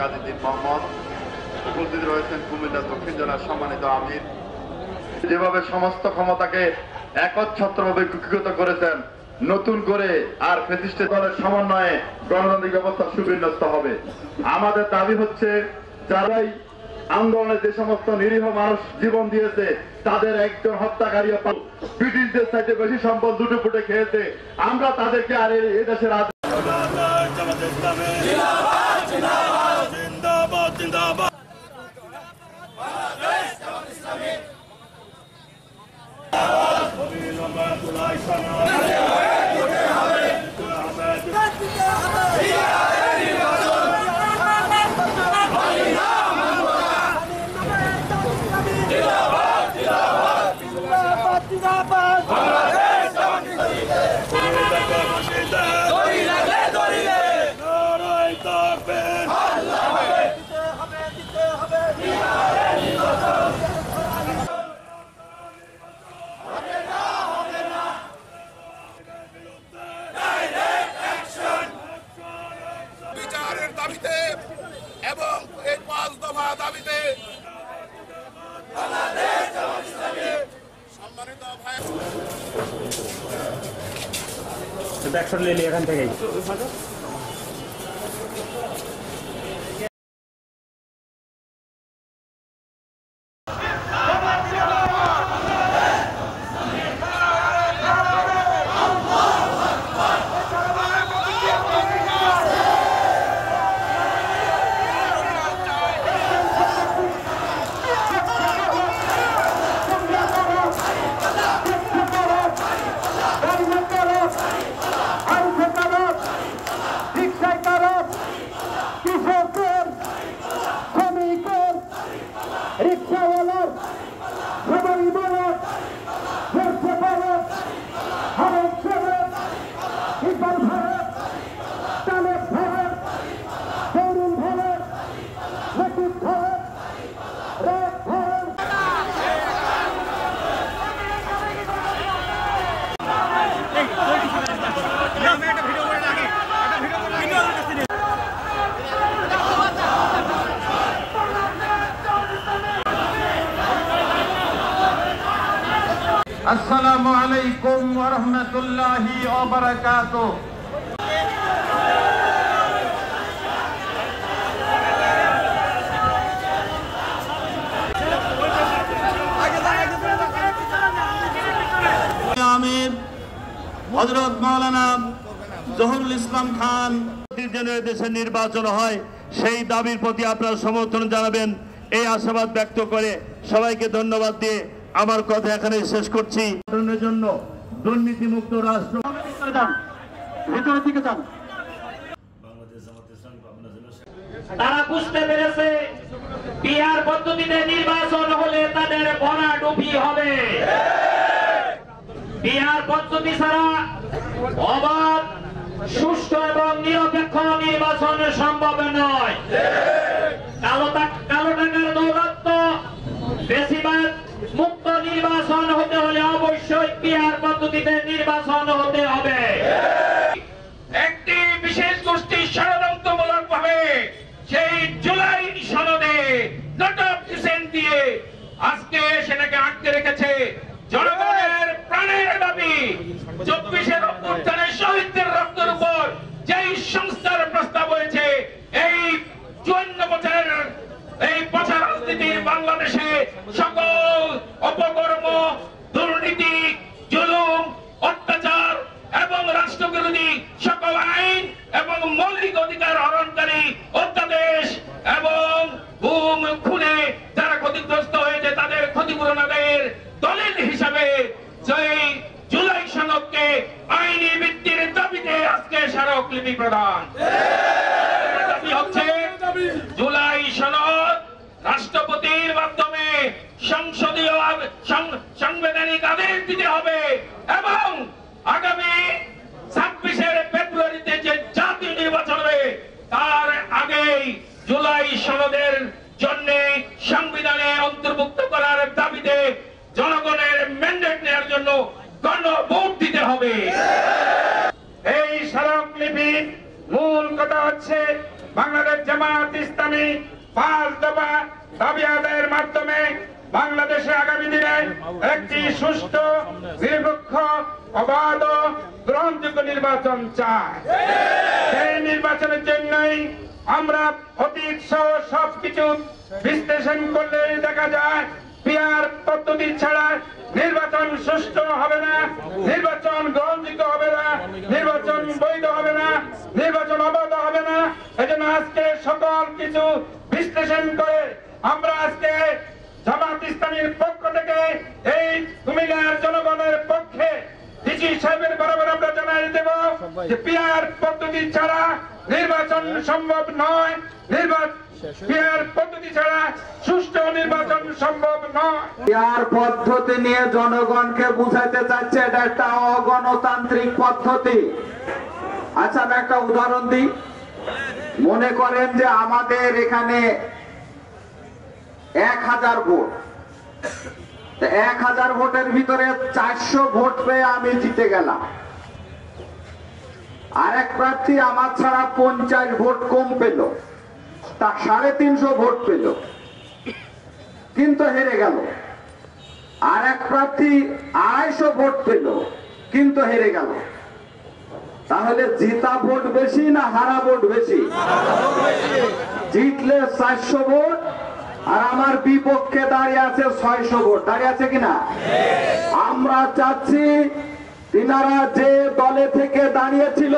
কাজীদ্দিন মোহাম্মদ উপস্থিত রয়েছেন কুমিল্লা দক্ষিণ জেলার সম্মানিত আমির। যেভাবে সমস্ত ক্ষমতাকে একচ্ছত্রভাবে কুক্ষিগত করেছেন, নতুন করে আর ফ্যাসিস্ট দলের সমন্বয়ে গণতান্ত্রিক ব্যবস্থা সুবিন্যস্ত হবে। আমাদের দাবি হচ্ছে, যারাই আন্দোলনে যে সমস্ত নিরীহ মানুষ জীবন দিয়েছে তাদের একজন হত্যাকারী ব্রিটিশদের চাইতে বেশি সম্পদ দুটো ফুটে খেয়েছে, আমরা তাদেরকে আর এই দেশের বিচারের দাবিতে এবং এই 5 দফা দাবিতে সম্মানিত ভাই ব্যাকশট নিয়ে এখান থেকেই আসসালামু আলাইকুম ওয়া রাহমাতুল্লাহি ওয়া বারাকাতুহু। আমির হযরত মাওলানা জহুরুল ইসলাম খান যেন দেশে নির্বাচন হয় সেই দাবির প্রতি আপনারা সমর্থন জানাবেন, এই আশাবাদ ব্যক্ত করে সবাইকে ধন্যবাদ দিয়ে আমার কথা এখানে শেষ করছি। জন্য দুর্নীতিমুক্ত রাষ্ট্র ভিতরের দিকে যান। তারা বুঝতে পেরেছে পিআর পদ্ধতিতে নির্বাচন হলে তাদের ভরাডুবি হবে। পিআর পদ্ধতি ছাড়া অবাধ, সুষ্ঠু এবং নিরপেক্ষ নির্বাচন সম্ভব নয়। কালো টাকার দৌরাত্ম্য, বেশিরভাগ মুক্ত নির্বাচন হতে হলে অবশ্যই পিআর পদ্ধতিতে নির্বাচন হতে হবে। একটি বিশেষ গোষ্ঠী ষড়যন্ত্রমূলক ভাবে সেই জুলাই সনদে নট অফ ডিসেন্ট দিয়ে আজকে সেটাকে আটকে রেখেছে। জনগণের প্রাণের দাবি 24-এর অভ্যুত্থানের শহীদদের রক্তের উপর যেই সংস্কার প্রস্তাব হয়েছে। এই 54 বছরের এই পচা রাজনীতির বাংলাদেশে সকল অপকর্ম, দুর্নীতি, জুলুম, অত্যাচার এবং রাষ্ট্রবিরোধী সকল আইন এবং মৌলিক অধিকার হরণকারী অধ্যাদেশ এবং গুম খুনে যারা ক্ষতিগ্রস্ত হয়েছে তাদের ক্ষতিপূরণ আদায়ের দলিল হিসাবে সেই জুলাই সনদকে আইনি ভিত্তির দাবিতে আজকে স্মারকলিপি প্রদান। দাবি হচ্ছে জুলাই সনদ রাষ্ট্রপতির মাধ্যমে সংসদীয় সাংবিধানিক আদেশ দিতে হবে এবং আগামী 26 ফেব্রুয়ারিতে যে জাতীয় নির্বাচন হবে তার আগেই জুলাই সনদের জন্য সংবিধানে অন্তর্ভুক্ত করার দাবিতে জনগণের ম্যান্ডেট নেওয়ার জন্য গণভোট দিতে হবে। এই স্মারকলিপির মূল কথা হচ্ছে বাংলাদেশ জামায়াত ইসলামী 5 দফা দাবি আদায়ের মাধ্যমে বাংলাদেশে আগামী দিনে একটি সুষ্ঠু, নিরপেক্ষ, অবাধ, গ্রহণযোগ্য নির্বাচন চায়। সেই নির্বাচনের জন্যই আমরা অতীত সহ সবকিছু বিশ্লেষণ করলে দেখা যায় পিআর পদ্ধতি ছাড়া নির্বাচন সুষ্ঠু হবে না, নির্বাচন গ্রহণযোগ্য হবে না, নির্বাচন বৈধ হবে না, নির্বাচন অবাধ হবে না। এজন্য আজকে সকল কিছু বিশ্লেষণ করে আমরা আজকে জামাত ইসলামীর পক্ষ থেকে এই কুমিল্লার জনগণের পক্ষে ডিসি সাহেবের বরাবর আমরা জানাই দেব যে পিআর পদ্ধতি ছাড়া নির্বাচন সম্ভব নয়, পিআর পদ্ধতি ছাড়া সুষ্ঠু নির্বাচন সম্ভব নয়। পিআর পদ্ধতি নিয়ে জনগণকে বুঝাইতে চাচ্ছে এটা একটা অগণতান্ত্রিক পদ্ধতি। আচ্ছা, আমি একটা উদাহরণ দিই। মনে করেন যে আমাদের এখানে 1000 ভোট, 1000 ভোটের ভিতরে 400 ভোট পেয়ে আমি জিতে গেলাম। আরেক প্রার্থী আমার ছাড়া 50 ভোট কম পেল, তা 350 ভোট পেল, কিন্তু হেরে গেল। আরেক প্রার্থী 250 ভোট পেল, কিন্তু হেরে গেল। তাহলে জিতা ভোট বেশি না হারা ভোট বেশি? জিতলে 400 ভোট আর আমার বিপক্ষে দাঁড়িয়ে আছে 600 ভোট। দাঁড়িয়ে আছে কিনা? আমরা চাচ্ছি তিনারা যে দলে থেকে দাঁড়িয়েছিল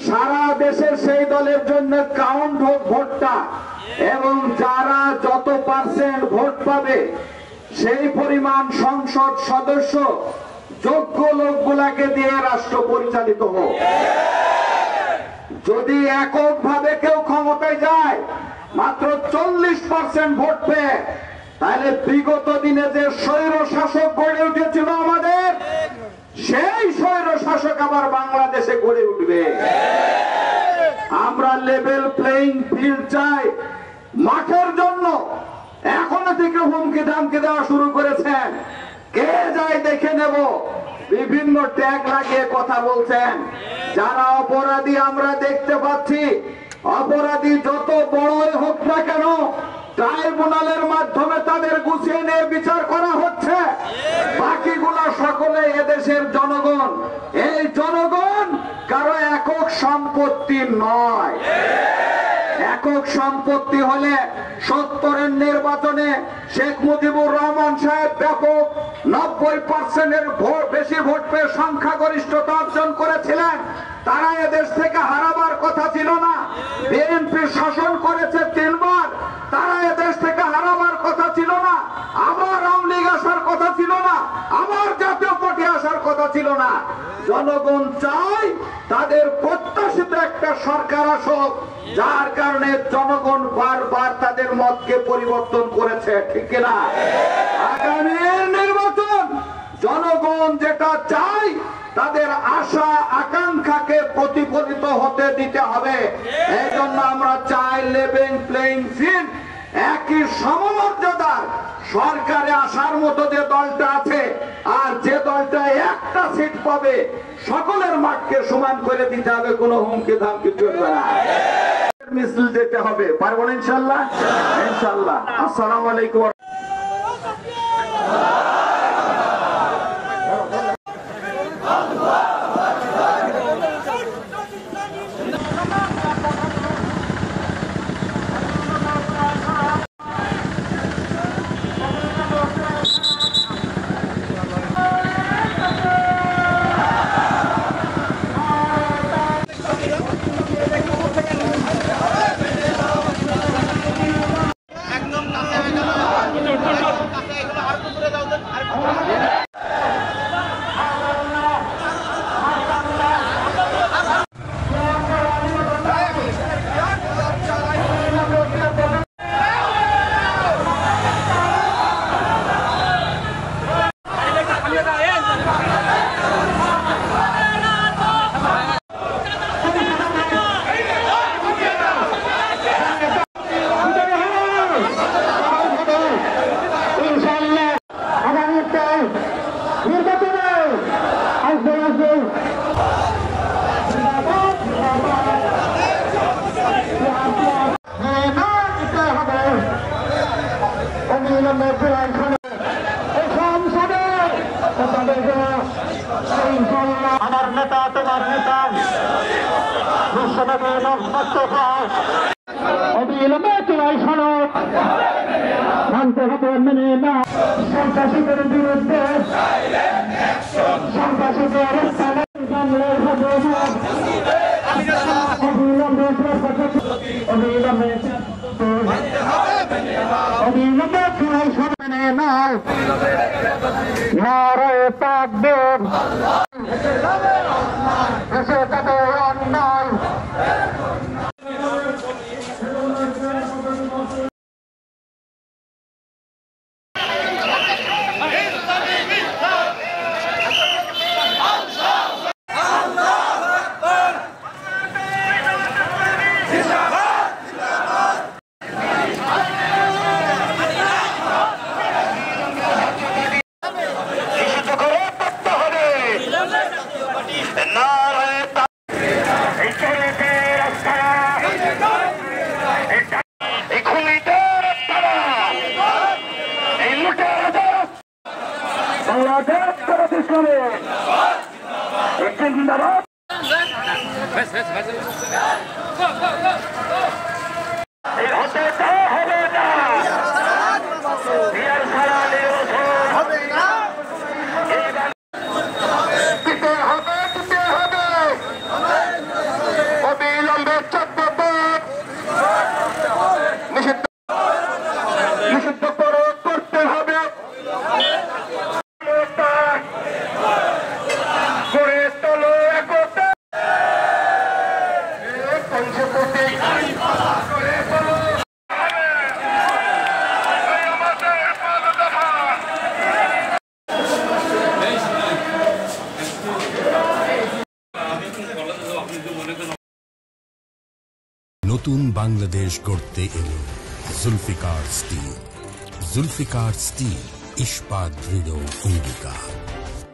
সারা দেশের সেই দলের জন্য কাউন্ট হোক ভোটটা, এবং যারা যত পার্সেন্ট ভোট পাবে সেই পরিমাণ সংসদ সদস্য যোগ্য লোকগুলাকে দিয়ে রাষ্ট্র পরিচালিত হোক। যদি এককভাবে কেউ ক্ষমতায় যায় মাত্র 40% ভোট পেয়ে, তাহলে বিগত দিনে যে স্বৈর শাসক গড়ে উঠেছিল আমাদের, সেই স্বৈর শাসক আবার বাংলাদেশে গড়ে উঠবে। আমরা লেভেল প্লেইং ফিল্ড চাই মাঠের জন্য। এখনো থেকে হুমকি ধামকি দেওয়া শুরু করেছেন, কে যায় দেখে নেব, বিভিন্ন ট্যাগ লাগিয়ে কথা বলছেন। যারা অপরাধী আমরা দেখতে পাচ্ছি, অপরাধী যত বড়ই হোক না কেন ট্রাইব্যুনালের মাধ্যমে তাদের গুছিয়ে নিয়ে বিচার করা হচ্ছে। বাকিগুলা সকলে এদেশের জনগণ। এই জনগণ কারো একক সম্পত্তি নয়। একক সম্পত্তি হলে 70-এর নির্বাচনে শেখ মুজিবুর রহমান সাহেব ব্যাপক 90%-এর বেশি ভোট পেয়ে সংখ্যাগরিষ্ঠতা অর্জন করেছিলেন। তারা এদেশ থেকে হারাবার কথা ছিল না। বিএনপি শাসন করেছে 3 বার, তারা এদেশ থেকে হারাবার কথা ছিল না। আবার আওয়ামী লীগ আসার কথা ছিল না, আবার জাতীয় পার্টি আসার কথা ছিল না। জনগণ চায় তাদের প্রত্যাশিত একটা সরকার আসুক, যার কারণে জনগণ বারবার তাদের মতকে পরিবর্তন করেছে, ঠিক কিনা? আগামী নির্বাচন জনগণ যেটা চায় তাদের আশা আকাঙ্ক্ষাকে প্রতিফলিত হতে দিতে হবে। এই জন্য আমরা চাই লেভেল প্লেইং ফিল্ড, একই সমমর্যাদার সরকারে আসার মতো যে দলটা আছে আর যে দলটা একটা সিট পাবে সকলের মাঠকে সমান করে দিতে হবে, কোনো হুমকি ধামকি চলবে না। মিছিল যেতে হবে, পারবো না ইনশাল্লাহ? ইনশাল্লাহ। আসসালামু আলাইকুম। অবিলম্বে চূড়ায় সনদ মানতে হবে মেনে না সন্ত্রাসীদের বিরুদ্ধে সন্ত্রাসীদের বাংলায় হবে না অবিলম্বে অবিলম্বে চূড়ায় সনদ মেনে না নারায়ে তাকবীর দেশে তাদের অন্যায় নতুন বাংলাদেশ গড়তে এলো জুলফিকার স্টিল। জুলফিকার স্টিল, ইস্পাত দৃঢ় অঙ্গীকার।